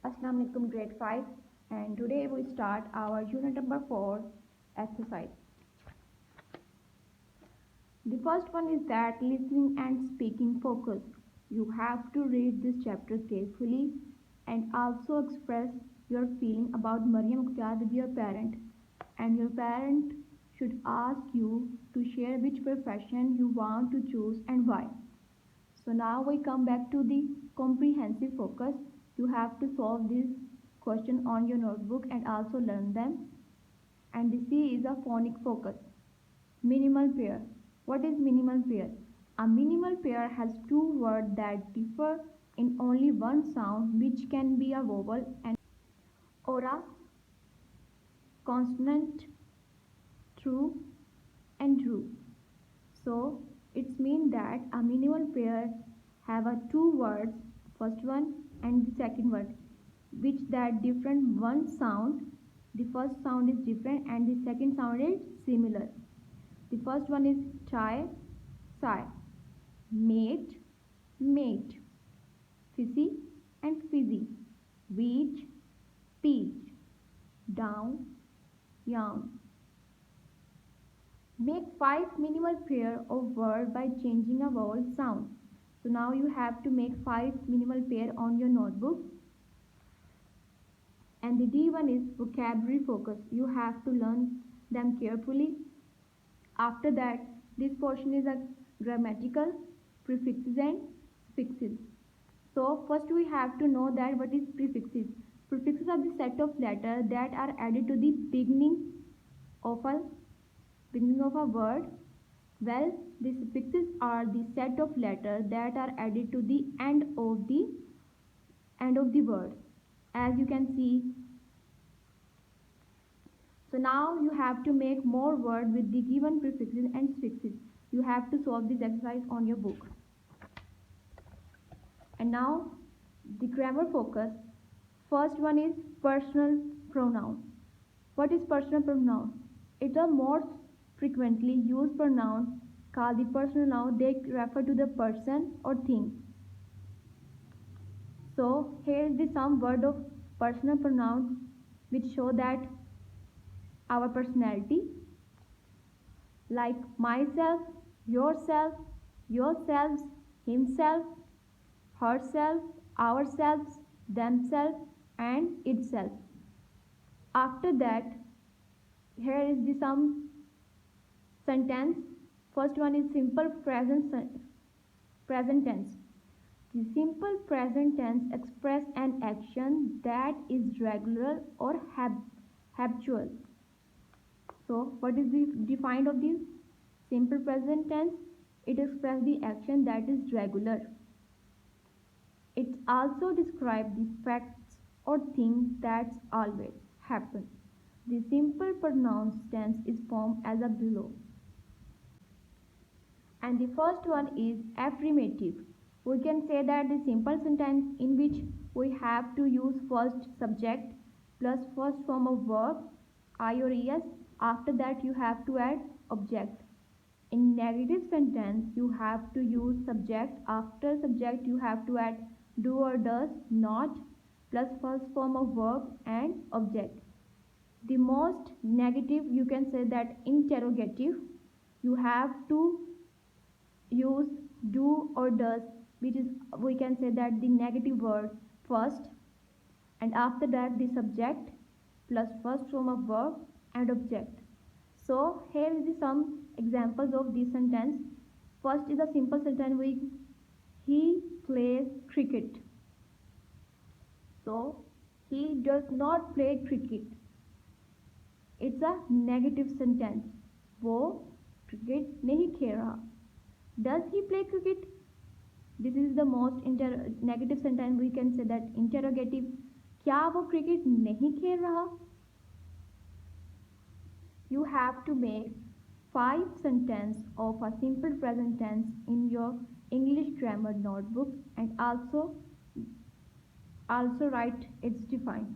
Assalamu alaikum grade 5, and today we start our unit number 4 exercise. The first one is that listening and speaking focus. You have to read this chapter carefully and also express your feeling about Maryam Mukhtar with your parent, and your parent should ask you to share which profession you want to choose and why. So now we come back to the comprehensive focus. You have to solve this question on your notebook and also learn them. And the C is a phonic focus. Minimal pair. What is minimal pair? A minimal pair has two words that differ in only one sound, which can be a vowel and or a consonant, true and true. So it's mean that a minimal pair have a two words, first one and the second word, which that different one sound. The first sound is different and the second sound is similar. The first one is chai, sai, mate, mate, fizzy and fizzy, beach, peach, down, young. Make 5 minimal pair of word by changing a vowel sound. So now you have to make 5 minimal pair on your notebook. And the D one is vocabulary focus. You have to learn them carefully. After that, this portion is a grammatical, prefixes and suffixes. So first we have to know that what is prefixes. Prefixes are the set of letters that are added to the beginning of a word. Well, the suffixes are the set of letters that are added to the end of the word, as you can see. So now you have to make more words with the given prefixes and suffixes. You have to solve this exercise on your book. And now the grammar focus. First one is personal pronoun. What is personal pronoun? It's a most frequently used pronoun called the personal noun. They refer to the person or thing. So here is the some word of personal pronoun which show that our personality, like myself, yourself, yourselves, himself, herself, ourselves, themselves, and itself. After that, here is the some sentence. First one is simple present tense. The simple present tense express an action that is regular or habitual. So what is the defined of this simple present tense? It expresses the action that is regular. It also describes the facts or things that always happen. The simple pronoun tense is formed as a below. And the first one is affirmative. We can say that the simple sentence in which we have to use first subject plus first form of verb I or es. After that you have to add object. In negative sentence you have to use subject. After subject you have to add do or does, not, plus first form of verb and object. The most negative, you can say that interrogative, you have to use do or does, which is we can say that the negative word first, and after that the subject plus first form of verb and object. So here is the some examples of this sentence. First is a simple sentence with he plays cricket. So he does not play cricket. It's a negative sentence. वो cricket नहीं खेल रहा. Does he play cricket? This is the most negative sentence. We can say that interrogative. क्या वो cricket नहीं खेल रहा? You have to make 5 sentences of a simple present tense in your English grammar notebook and also write its defined.